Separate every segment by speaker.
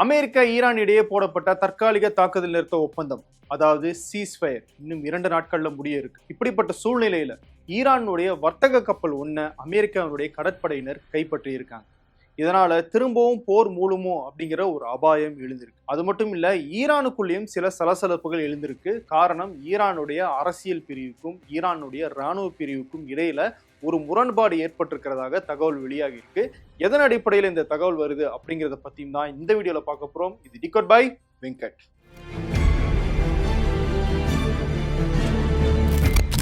Speaker 1: America Iran இடையே போடப்பட்ட தற்காலிக தாக்குதல் நிறுத்த ஒப்பந்தம், அதாவது சீஸ்ஃபயர், இன்னும் 2 நாட்கள்ல முடிய இருக்கு. இப்படிப்பட்ட சூழ்நிலையில ஈரானுடைய வர்த்தக கப்பல் ஒன்ன அமெரிக்காவுடைய கடற்படையினர் கைப்பற்றி இருக்காங்க. இதனால திரும்பவும் போர் மூலுமோ அப்படிங்கிற ஒரு அபாயம் எழுந்திருக்கு. அது மட்டும் இல்ல, ஈரானுக்குள்ளேயும் சில சலசலப்புகள் எழுந்திருக்கு. காரணம், ஈரானுடைய அரசியல் பிரிவுக்கும் ஈரானுடைய ராணுவ பிரிவுக்கும் இடையில ஒரு முரண்பாடு ஏற்பட்டிருக்கிறதாக தகவல் வெளியாகி இருக்கு. எதன் அடிப்படையில் இந்த தகவல் வருது அப்படிங்கிறத பத்தியும் தான் இந்த வீடியோல பார்க்க போறோம். இது டிகோட் பை வெங்கட்.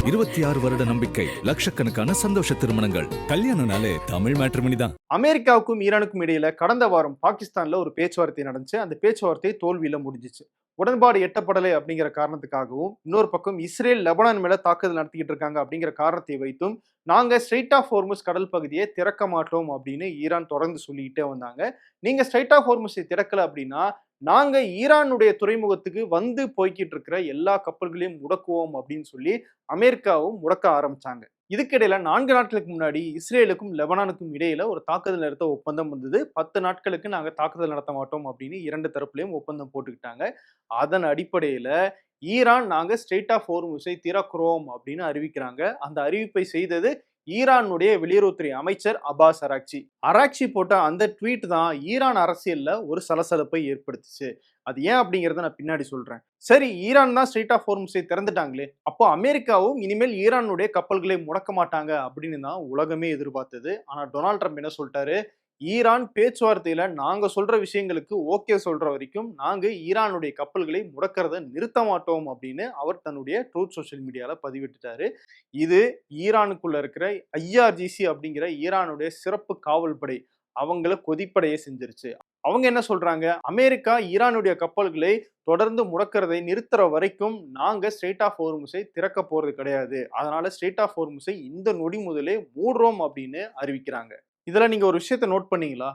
Speaker 2: 26 வருட நம்பிக்கை, லட்சக்கணக்கான சந்தோஷ திருமணங்கள். கல்யாணம்னாலே தமிழ் மேட்ரிமோனி தான்.
Speaker 1: அமெரிக்காவுக்கும் ஈரானுக்கும் இடையில கடந்த வாரம் பாகிஸ்தான்ல ஒரு பேச்சுவார்த்தை நடந்துச்சு. அந்த பேச்சுவார்த்தை தோல்வியில முடிஞ்சிச்சு. உடன்பாடு எட்டப்படலை அப்படிங்கிற காரணத்துக்காகவும், இன்னொரு பக்கம் இஸ்ரேல் லெபனான் மேல தாக்குதல் நடத்திக்கிட்டு இருக்காங்க அப்படிங்கிற காரணத்தை வைத்தும், நாங்க ஸ்ட்ரெய்ட் ஆஃப் ஹோர்முஸ் கடல் பகுதியை திறக்க மாட்டோம் அப்படின்னு ஈரான் தொடர்ந்து சொல்லிக்கிட்டே வந்தாங்க. நீங்க ஸ்ட்ரெய்ட் ஆஃப் ஹோர்முஸை திறக்கல அப்படின்னா நாங்க ஈரானுடைய துறைமுகத்துக்கு வந்து போய்கிட்டு இருக்கிற எல்லா கப்பல்களையும் முடக்குவோம் அப்படின்னு சொல்லி அமெரிக்காவும் முடக்க ஆரம்பிச்சாங்க. இதுக்கிடையில 4 நாட்களுக்கு முன்னாடி இஸ்ரேலுக்கும் லெபனானுக்கும் இடையில ஒரு தாக்குதல் நிறுத்த ஒப்பந்தம் வந்தது. 10 நாட்களுக்கு நாங்க தாக்குதல் நடத்த மாட்டோம் அப்படின்னு 2 தரப்புலையும் ஒப்பந்தம் போட்டுக்கிட்டாங்க. அதன் அடிப்படையில ஈரான் நாங்க ஸ்ட்ரெய்ட் ஆஃப் ஹோர்முஸை திறக்கிறோம் அப்படின்னு அறிவிக்கிறாங்க. அந்த அறிவிப்பை செய்தது ஈரானுடைய வெளியுறவுத்துறை அமைச்சர் அப்பாஸ் அராக்சி. அராக்சி போட்ட அந்த ட்வீட் தான் ஈரான் அரசியல்ல ஒரு சலசலப்பை ஏற்படுத்துச்சு. அது ஏன் அப்படிங்கறத நான் பின்னாடி சொல்றேன். சரி, ஈரான் தான் ஸ்ட்ரெய்ட் ஆஃப் ஹோர்முஸை திறந்துட்டாங்களே, அப்போ அமெரிக்காவும் இனிமேல் ஈரானுடைய கப்பல்களை முடக்க மாட்டாங்க அப்படின்னு தான் உலகமே எதிர்பார்த்தது. ஆனா டொனால்ட் ட்ரம்ப் என்ன சொல்லிட்டாரு, ஈரான் பேச்சுவார்த்தையில நாங்க சொல்ற விஷயங்களுக்கு ஓகே சொல்ற வரைக்கும் நாங்க ஈரானுடைய கப்பல்களை முடக்கிறத நிறுத்த மாட்டோம் அப்படின்னு அவர் தன்னுடைய ட்ரூத் சோஷியல் மீடியால பதிவிட்டுட்டாரு. இது ஈரானுக்குள்ள இருக்கிற ஐஆர்ஜிசி அப்படிங்கிற ஈரானுடைய சிறப்பு காவல் படை அவங்கள கொதிப்படைய செஞ்சிருச்சு. அவங்க என்ன சொல்றாங்க, அமெரிக்கா ஈரானுடைய கப்பல்களை தொடர்ந்து முடக்கிறதை நிறுத்துற வரைக்கும் நாங்க ஸ்ட்ரெய்ட் ஆஃப் ஹோர்முஸை திறக்க போறது கிடையாது. அதனால ஸ்ட்ரெய்ட் ஆஃப் ஹோர்முஸை இந்த நொடி முதலே மூடுறோம் அப்படின்னு அறிவிக்கிறாங்க. இதுல நீங்க ஒரு விஷயத்தை நோட் பண்ணீங்களா?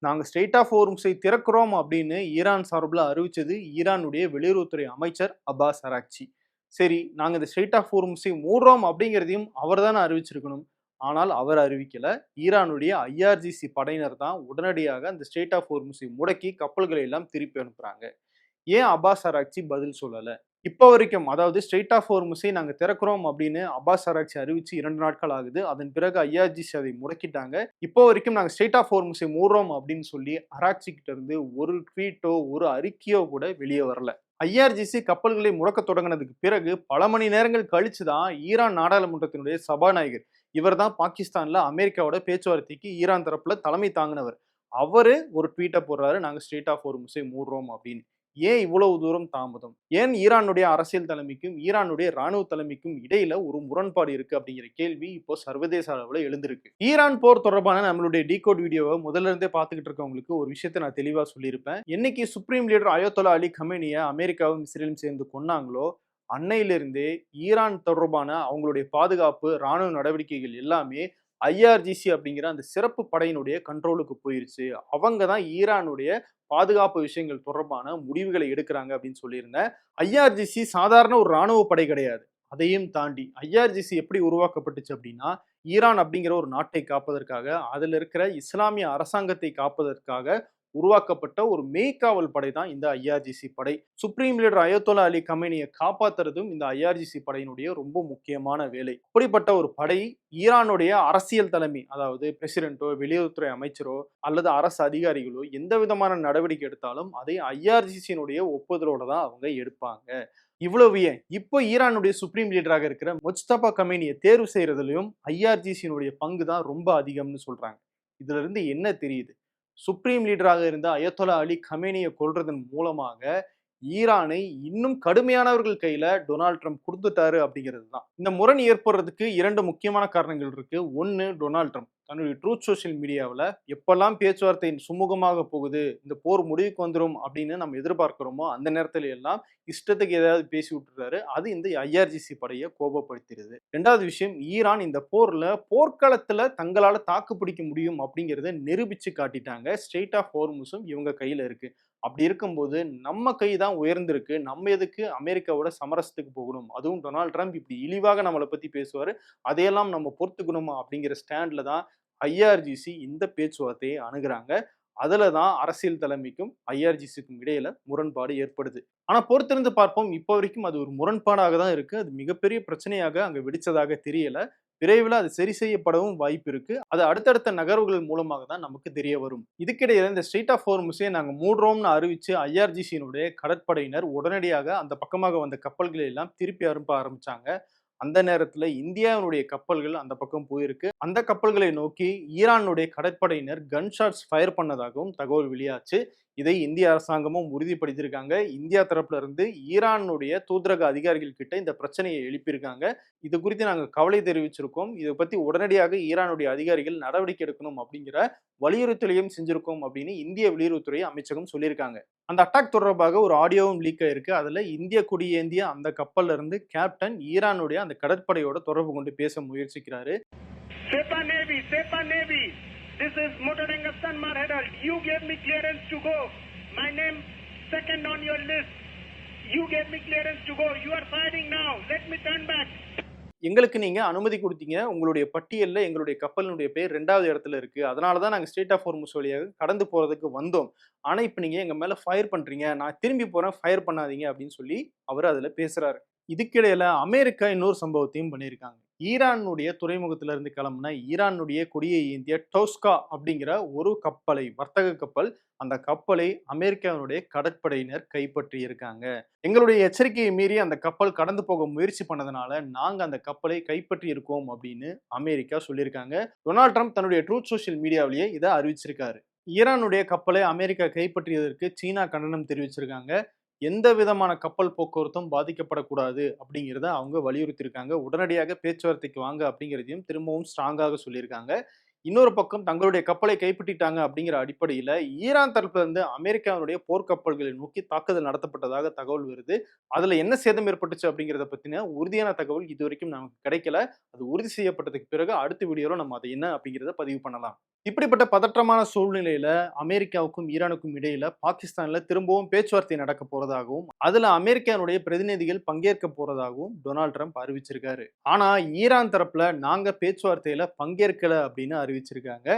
Speaker 1: நாங்க ஸ்ட்ரெய்ட் ஆஃப் ஹோர்முஸை திறக்கிறோம் அப்படின்னு ஈரான் சார்பில் அறிவிச்சது ஈரானுடைய வெளியுறவுத்துறை அமைச்சர் அப்பாஸ் அராக்சி. சரி, நாங்க இந்த ஸ்ட்ரெய்ட் ஆஃப் ஹோர்முஸை மூடுறோம் அப்படிங்கிறதையும் அவர் தானே அறிவிச்சிருக்கணும். ஆனால் அவர் அறிவிக்கல. ஈரானுடைய ஐஆர்ஜிசி படையினர் தான் உடனடியாக அந்த ஸ்ட்ரெய்ட் ஆஃப் ஹோர்முஸை முடக்கி கப்பல்களை எல்லாம் திருப்பி அனுப்புறாங்க. ஏன் அப்பாஸ் அராக்சி பதில் சொல்லல? இப்போ வரைக்கும், அதாவது ஸ்ட்ரெய்ட் ஆஃப் ஹோர்முஸை நாங்க திறக்கிறோம் அப்படின்னு அப்பாஸ் அராக்சி அறிவிச்சு 2 நாட்கள் ஆகுது. அதன் பிறகு ஐஆர்ஜிசி அதை முடக்கிட்டாங்க. இப்போ வரைக்கும் நாங்க ஸ்ட்ரெய்ட் ஆஃப் ஹோர்முஸை மூடுறோம் அப்படின்னு சொல்லி அராக்சி கிட்ட இருந்து ஒரு ட்வீட்டோ ஒரு அறிக்கையோ கூட வெளியே வரல. ஐஆர்ஜிசி கப்பல்களை முடக்க தொடங்கினதுக்கு பிறகு பல மணி நேரங்கள் கழிச்சு தான் ஈரான் நாடாளுமன்றத்தினுடைய சபாநாயகர், இவர் தான் பாகிஸ்தான்ல அமெரிக்காவோட பேச்சுவார்த்தைக்கு ஈரான் தரப்புல தலைமை தாங்கினவர், அவரு ஒரு ட்வீட்டை போடுறாரு, நாங்க ஸ்ட்ரெய்ட் ஆஃப் ஹோர்முஸை மூடுறோம் அப்படின்னு. ஏன் இவ்வளவு தூரம் தாமதம்? ஏன் ஈரானுடைய அரசியல் தலைமைக்கும் ஈரானுடைய ராணுவ தலைமைக்கும் இடையில ஒரு முரண்பாடு இருக்கு அப்படிங்கிற கேள்வி இப்போ சர்வதேச அளவுல எழுந்திருக்கு. ஈரான் போர் தொடர்பான நம்மளுடைய டீகோட் வீடியோவை முதல்ல இருந்தே பார்த்துக்கிட்டு இருக்கவங்களுக்கு ஒரு விஷயத்தை நான் தெளிவா சொல்லியிருப்பேன். என்னைக்கு சுப்ரீம் லீடர் அயத்தொல்லா அலி கமேனியை அமெரிக்காவும் இஸ்ரேலும் சேர்ந்து கொன்னாங்களோ, அன்னையிலிருந்தே ஈரான் தொடர்பான அவங்களுடைய பாதுகாப்பு ராணுவ நடவடிக்கைகள் எல்லாமே ஐஆர்ஜிசி அப்படிங்கிற அந்த சிறப்பு படையினுடைய கண்ட்ரோலுக்கு போயிருச்சு. அவங்க தான் ஈரானுடைய பாதுகாப்பு விஷயங்கள் தொடர்பான முடிவுகளை எடுக்கிறாங்க அப்படின்னு சொல்லியிருந்தேன். ஐஆர்ஜிசி சாதாரண ஒரு ராணுவ படை கிடையாது. அதையும் தாண்டி ஐஆர்ஜிசி எப்படி உருவாக்கப்பட்டுச்சு அப்படின்னா, ஈரான் அப்படிங்கிற ஒரு நாட்டை காப்பதற்காக, அதில் இருக்கிற இஸ்லாமிய அரசாங்கத்தை காப்பதற்காக உருவாக்கப்பட்ட ஒரு மெய்காவல் படை தான் இந்த ஐஆர்ஜிசி படை. சுப்ரீம் லீடர் அயத்தொல்லா அலி கமேனியை காப்பாத்துறதும் இந்த ஐஆர்ஜிசி படையினுடைய ரொம்ப முக்கியமான வேலை. அப்படிப்பட்ட ஒரு படை ஈரானுடைய அரசியல் தலைமை, அதாவது பிரசிடென்ட்டோ வெளியுறவுத்துறை அமைச்சரோ அல்லது அரசு அதிகாரிகளோ எந்த விதமான நடவடிக்கை எடுத்தாலும் அதை ஐஆர்ஜிசியினுடைய ஒப்புதலோட தான் அவங்க எடுப்பாங்க. இவ்வளவு ஏன், இப்போ ஈரானுடைய சுப்ரீம் லீடராக இருக்கிற முஜ்தபா கமேனியை தேர்வு செய்யறதுலயும் ஐஆர்ஜிசியினுடைய பங்கு தான் ரொம்ப அதிகம்னு சொல்றாங்க. இதுல இருந்து என்ன தெரியுது? சுப்ரீம் லீடராக இருந்த அயத்தொல்லா அலி கமேனியை கொல்றதன் மூலமாக ஈரானை இன்னும் கடுமையானவர்கள் கையில டொனால்ட் ட்ரம்ப் கொடுத்துட்டாரு அப்படிங்கிறது தான். இந்த முரண் ஏற்படுறதுக்கு 2 முக்கியமான காரணங்கள் இருக்கு. ஒன்னு, டொனால்ட் ட்ரம்ப் தன்னுடைய ட்ரூத் சோஷியல் மீடியாவில் எப்பெல்லாம் பேச்சுவார்த்தை சுமூகமாக போகுது, இந்த போர் முடிவுக்கு வந்துடும் அப்படின்னு நம்ம எதிர்பார்க்கிறோமோ அந்த நேரத்துல எல்லாம் இஷ்டத்துக்கு ஏதாவது பேசி விட்டுறாரு. அது இந்த ஐஆர்ஜிசி படையை கோபப்படுத்திடுது. 2வது விஷயம், ஈரான் இந்த போர்ல போர்க்களத்துல தங்களால தாக்கு பிடிக்க முடியும் அப்படிங்கிறத நிரூபிச்சு காட்டிட்டாங்க. ஸ்ட்ரெய்ட் ஆஃப் ஹோர்முஸும் இவங்க கையில இருக்கு. அப்படி இருக்கும்போது நம்ம கை தான் உயர்ந்திருக்கு, நம்ம எதுக்கு அமெரிக்காவோட சமரசத்துக்கு போகணும்? அதுவும் டொனால்ட் ட்ரம்ப் இப்படி இழிவாக நம்மளை பத்தி பேசுவாரு, அதையெல்லாம் நம்ம பொறுத்துக்கணுமா அப்படிங்கிற ஸ்டாண்ட்ல தான் ஐஆர்ஜிசி இந்த பேச்சுவார்த்தையை அணுகுறாங்க. அதுல தான் அரசியல் தலைமைக்கும் ஐஆர்ஜிசிக்கும் இடையில முரண்பாடு ஏற்படுது. ஆனா பொறுத்திருந்து பார்ப்போம். இப்போ வரைக்கும் அது ஒரு முரண்பாடாக தான் இருக்கு. அது மிகப்பெரிய பிரச்சனையாக அங்க வெடிச்சதாக தெரியல. விரைவில் அது சரி செய்யப்படவும் வாய்ப்பு இருக்கு. அது அடுத்தடுத்த நகர்வுகள் மூலமாக தான் நமக்கு தெரிய வரும். இதுக்கிடையில இந்த ஸ்ட்ரெய்ட் ஆஃப் ஹோர்முஸை நாங்க மூடுறோம்னு அறிவிச்சு ஐஆர்ஜிசியினுடைய கடற்படையினர் உடனடியாக அந்த பக்கமாக வந்த கப்பல்களை எல்லாம் திருப்பி அனுப்ப ஆரம்பிச்சாங்க. அந்த நேரத்துல இந்தியாவினுடைய கப்பல்கள் அந்த பக்கம் போயிருக்கு. அந்த கப்பல்களை நோக்கி ஈரானுடைய கடற்படையினர் கன் ஷாட்ஸ் ஃபயர் பண்ணதாகவும் தகவல் வெளியாச்சு. இதை இந்திய அரசாங்கமும் உறுதிப்படுத்தியிருக்காங்க. இந்தியா தரப்புல இருந்து ஈரானுடைய தூதரக அதிகாரிகள் கிட்ட இந்த பிரச்சனையை எழுப்பியிருக்காங்க. இது குறித்து நாங்க கவலை தெரிவிச்சிருக்கோம். இதை பத்தி உடனடியாக ஈரானுடைய அதிகாரிகள் நடவடிக்கை எடுக்கணும் அப்படிங்கிற வலியுறுத்தலையும் செஞ்சிருக்கோம் அப்படின்னு இந்திய வெளியுறவுத்துறை அமைச்சகம் சொல்லியிருக்காங்க. அந்த அட்டாக் தொடர்பாக ஒரு ஆடியோவும் லீக் ஆயிருக்கு. அதுல இந்திய கொடியேந்திய அந்த கப்பல்ல இருந்து கேப்டன் ஈரானுடைய அந்த கடற்படையோட தொடர்பு கொண்டு பேச முயற்சிக்கிறாரு.
Speaker 3: Sepa Navy. This is Motor Engustan Marhedal. You gave me clearance to go. My name second on your list. You gave me clearance to go. You are firing now. Let me turn back.
Speaker 1: எங்களுக்கு நீங்க அனுமதி கொடுத்தீங்க. உங்களுடைய பட்டியல்ல எங்களுடைய கப்பலினுடைய பேர் 2வது இடத்துல இருக்கு. அதனால தான் நாங்க ஸ்ட்ரெய்ட் ஆஃப் ஹோர்முஸ் வழியாக கடந்து போறதுக்கு வந்தோம். ஆனா இப்ப நீங்க எங்க மேல ஃபயர் பண்றீங்க. நான் திரும்பி போறேன். ஃபயர் பண்ணாதீங்க அப்படின்னு சொல்லி அவரு அதுல பேசுறாரு. இதுக்கிடையில அமெரிக்கா இன்னொரு சம்பவத்தையும் பண்ணியிருக்காங்க. ஈரானுடைய துறைமுகத்துல இருந்து கிளம்புன ஈரானுடைய கொடியை ஏந்திய டோஸ்கா அப்படிங்கிற ஒரு கப்பலை, வர்த்தக கப்பல், அந்த கப்பலை அமெரிக்காவினுடைய கடற்படையினர் கைப்பற்றி இருக்காங்க. எங்களுடைய எச்சரிக்கையை மீறி அந்த கப்பல் கடந்து போக முயற்சி பண்ணதுனால நாங்க அந்த கப்பலை கைப்பற்றி இருக்கோம் அப்படின்னு அமெரிக்கா சொல்லியிருக்காங்க. டொனால்ட் ட்ரம்ப் தன்னுடைய ட்ரூத் சோஷியல் மீடியாவிலேயே இதை அறிவிச்சிருக்காரு. ஈரானுடைய கப்பலை அமெரிக்கா கைப்பற்றியதற்கு சீனா கண்டனம் தெரிவிச்சிருக்காங்க. எந்த விதமான கப்பல் போக்குவரத்தும் பாதிக்கப்படக்கூடாது அப்படிங்கிறத அவங்க வலியுறுத்தியிருக்காங்க. உடனடியாக பேச்சுவார்த்தைக்கு வாங்க அப்படிங்கிறதையும் திரும்பவும் ஸ்ட்ராங்காக சொல்லியிருக்காங்க. இன்னொரு பக்கம் தங்களுடைய கப்பலை கைப்பற்றிட்டாங்க அப்படிங்கிற அடிப்படையில ஈரான் தரப்புல இருந்து அமெரிக்காவுடைய போர்க்கப்பல்களை நோக்கி தாக்குதல் நடத்தப்பட்டதாக தகவல் வருது. அதுல என்ன சேதம் ஏற்பட்டுச்சு அப்படிங்கிறத பத்தின உறுதியான தகவல் இது வரைக்கும் நமக்கு கிடைக்கல. அது உறுதி செய்யப்பட்டதுக்கு பிறகு அடுத்த வீடியோல நம்ம அதை என்ன அப்படிங்கிறத பதிவு பண்ணலாம். இப்படிப்பட்ட பதற்றமான சூழ்நிலையில அமெரிக்காவுக்கும் ஈரானுக்கும் இடையில பாகிஸ்தான்ல திரும்பவும் பேச்சுவார்த்தை நடக்க போறதாகவும் அதுல அமெரிக்காவுடைய பிரதிநிதிகள் பங்கேற்க போறதாகவும் டொனால்ட் ட்ரம்ப் அறிவிச்சிருக்காரு. ஆனா ஈரான் தரப்புல நாங்க பேச்சுவார்த்தையில பங்கேற்கல அப்படின்னு அறிவிச்சிருக்காங்க.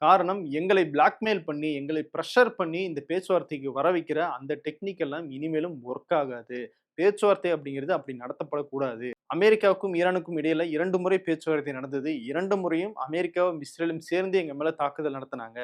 Speaker 1: காரணம், எங்களை பிளாக்மெயில் பண்ணி எங்களை ப்ரெஷர் பண்ணி இந்த பேச்சுவார்த்தைக்கு வர வைக்கிற அந்த டெக்னிக் எல்லாம் இனிமேலும் ஒர்க் ஆகாது. பேச்சுவார்த்தை அப்படிங்கிறது அப்படி நடத்தப்படக்கூடாது. அமெரிக்காவுக்கும் ஈரானுக்கும் இடையில 2 முறை பேச்சுவார்த்தை நடந்தது. 2 முறையும் அமெரிக்காவும் இஸ்ரேலும் சேர்ந்து எங்க மேல தாக்குதல் நடத்தினாங்க.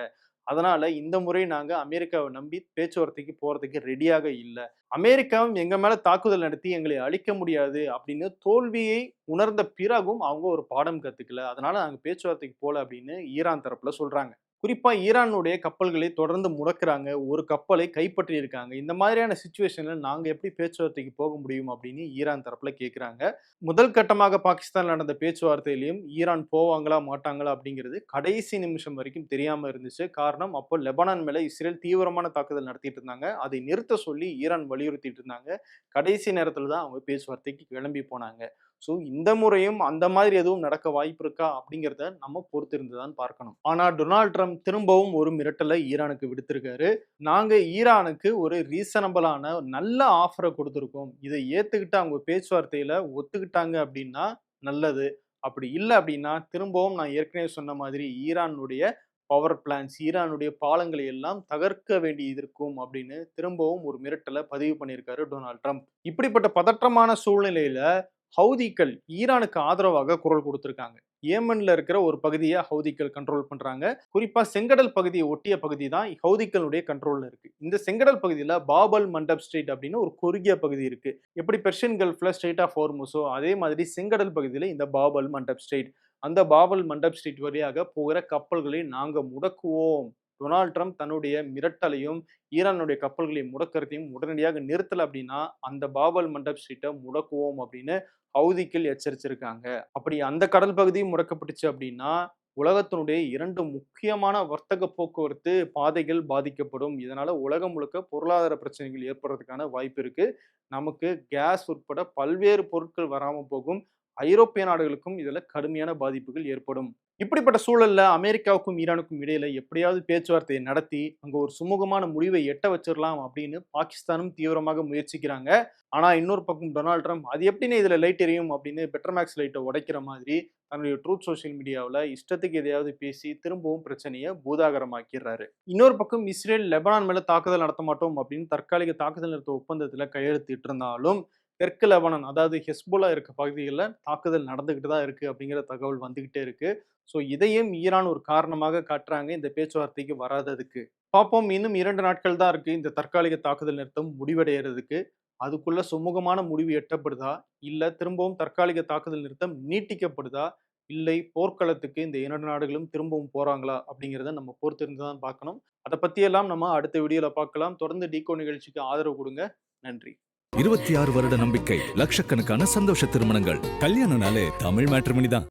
Speaker 1: அதனால இந்த முறை நாங்க அமெரிக்காவை நம்பி பேச்சுவார்த்தைக்கு போறதுக்கு ரெடியாக இல்ல. அமெரிக்காவும் எங்க மேல தாக்குதல் நடத்தி எங்களை அழிக்க முடியாது அப்படின்னு தோல்வியை உணர்ந்த பிறகும் அவங்க ஒரு பாடம் கத்துக்கல. அதனால நாங்க பேச்சுவார்த்தைக்கு போல அப்படின்னு ஈரான் தரப்புல சொல்றாங்க. குறிப்பா ஈரானுடைய கப்பல்களை தொடர்ந்து முடக்குறாங்க. ஒரு கப்பலை கைப்பற்றி இருக்காங்க. இந்த மாதிரியான சிச்சுவேஷன்ல நாங்க எப்படி பேச்சுவார்த்தைக்கு போக முடியும் அப்படின்னு ஈரான் தரப்புல கேட்கிறாங்க. முதல் கட்டமாக பாகிஸ்தான் நடந்த பேச்சுவார்த்தையிலையும் ஈரான் போவாங்களா மாட்டாங்களா அப்படிங்கிறது கடைசி நிமிஷம் வரைக்கும் தெரியாம இருந்துச்சு. காரணம், அப்போ லெபனான் மேல இஸ்ரேல் தீவிரமான தாக்குதல் நடத்திட்டு இருந்தாங்க. அதை நிறுத்த சொல்லி ஈரான் வலியுறுத்திட்டு இருந்தாங்க. கடைசி நேரத்துல தான் அவங்க பேச்சுவார்த்தைக்கு கிளம்பி போனாங்க. ஸோ இந்த முறையும் அந்த மாதிரி எதுவும் நடக்க வாய்ப்பு இருக்கா அப்படிங்கிறத நம்ம பொறுத்திருந்து தான் பார்க்கணும். ஆனா டொனால்ட் ட்ரம்ப் திரும்பவும் ஒரு மிரட்டலை ஈரானுக்கு விடுத்திருக்காரு. நாங்க ஈரானுக்கு ஒரு ரீசனபிளான நல்ல ஆஃபரை கொடுத்துருக்கோம். இதை ஏத்துக்கிட்டு அவங்க பேச்சுவார்த்தையில ஒத்துக்கிட்டாங்க அப்படின்னா நல்லது. அப்படி இல்லை அப்படின்னா திரும்பவும் நான் ஏற்கனவே சொன்ன மாதிரி ஈரானுடைய பவர் பிளான்ஸ், ஈரானுடைய பாலங்களை எல்லாம் தகர்க்க வேண்டி இருக்கும் அப்படின்னு திரும்பவும் ஒரு மிரட்டலை பதிவு பண்ணியிருக்காரு டொனால்ட் ட்ரம்ப். இப்படிப்பட்ட பதற்றமான சூழ்நிலையில ஹவுதிகள் ஈரானுக்கு ஆதரவாக குரல் கொடுத்திருக்காங்க. ஏமன்ல இருக்கிற ஒரு பகுதியை ஹவுதிகள் கண்ட்ரோல் பண்றாங்க. குறிப்பா செங்கடல் பகுதியை ஒட்டிய பகுதி தான் ஹவுதிகளுடைய கண்ட்ரோல்ல இருக்கு. இந்த செங்கடல் பகுதியில பாபல் மண்டப் ஸ்ட்ரெய்ட் அப்படின்னு ஒரு குறுகிய பகுதி இருக்கு. எப்படி பெர்ஷியன் கல்ஃப்ல ஸ்ட்ரெய்ட் ஆஃப் ஹோர்முஸோ அதே மாதிரி செங்கடல் பகுதியில இந்த பாபல் மண்டப் ஸ்ட்ரெய்ட். அந்த பாபல் மண்டப் ஸ்ட்ரெய்ட் வழியாக போகிற கப்பல்களை நாங்க முடக்குவோம். டொனால்ட் ட்ரம்ப் தன்னுடைய மிரட்டலையும் ஈரானுடைய கப்பல்களை முடக்கிறதையும் உடனடியாக நிறுத்தல அப்படின்னா அந்த பாபல் மண்டப் ஸ்ட்ரீட்டை முடக்குவோம் அப்படின்னு ஹவுதிகள் எச்சரிச்சிருக்காங்க. அப்படி அந்த கடல் பகுதியும் முடக்கப்பட்டுச்சு அப்படின்னா உலகத்தினுடைய 2 முக்கியமான வர்த்தக போக்குவரத்து பாதைகள் பாதிக்கப்படும். இதனால உலகம் முழுக்க பொருளாதார பிரச்சனைகள் ஏற்படுறதுக்கான வாய்ப்பு இருக்கு. நமக்கு கேஸ் உட்பட பல்வேறு பொருட்கள் வராம போகும். ஐரோப்பிய நாடுகளுக்கும் இதுல கடுமையான பாதிப்புகள் ஏற்படும். இப்படிப்பட்ட சூழல்ல அமெரிக்காவுக்கும் ஈரானுக்கும் இடையில எப்படியாவது பேச்சுவார்த்தையை நடத்தி அங்க ஒரு சுமூகமான முடிவை எட்ட வச்சிடலாம் அப்படின்னு பாகிஸ்தானும் தீவிரமாக முயற்சிக்கிறாங்க. ஆனா இன்னொரு பக்கம் டொனால்ட் ட்ரம்ப் அது எப்படின்னு இதுல லைட் எரியும் அப்படின்னு பெட்ரோமேக்ஸ் லைட்டை உடைக்கிற மாதிரி தன்னுடைய ட்ரூத் சோஷியல் மீடியாவில் இஷ்டத்துக்கு எதையாவது பேசி திரும்பவும் பிரச்சனையை பூதாகரமாக்கிறாரு. இன்னொரு பக்கம் இஸ்ரேல் லெபனான் மேல தாக்குதல் நடத்த மாட்டோம் அப்படின்னு தற்காலிக தாக்குதல் நிறுத்த ஒப்பந்தத்துல கையெழுத்திட்டு இருந்தாலும் தெற்கு லெபனான் அதாவது ஹெஸ்போலா இருக்க பகுதிகளில் தாக்குதல் நடந்துகிட்டு தான் இருக்கு அப்படிங்கிற தகவல் வந்துகிட்டே இருக்கு. ஸோ இதையும் ஈரான் ஒரு காரணமாக காட்டுறாங்க இந்த பேச்சுவார்த்தைக்கு வராததுக்கு. பார்ப்போம், இன்னும் 2 நாட்கள் தான் இருக்கு இந்த தற்காலிக தாக்குதல் நிறுத்தம் முடிவடைகிறதுக்கு. அதுக்குள்ள சுமூகமான முடிவு எட்டப்படுதா, இல்ல திரும்பவும் தற்காலிக தாக்குதல் நிறுத்தம் நீட்டிக்கப்படுதா, இல்லை போர்க்களத்துக்கு இந்த 2 நாடுகளும் திரும்பவும் போறாங்களா அப்படிங்கிறத நம்ம பொறுத்திருந்து தான் பார்க்கணும். அதை பத்தியெல்லாம் நம்ம அடுத்த வீடியோல பார்க்கலாம். தொடர்ந்து டீகோ நிகழ்ச்சிக்கு ஆதரவு கொடுங்க. நன்றி.
Speaker 2: 26 வருட நம்பிக்கை, லட்சக்கணக்கான சந்தோஷ திருமணங்கள். கல்யாணம்னாலே தமிழ் மேட்ரிமோனி தான்.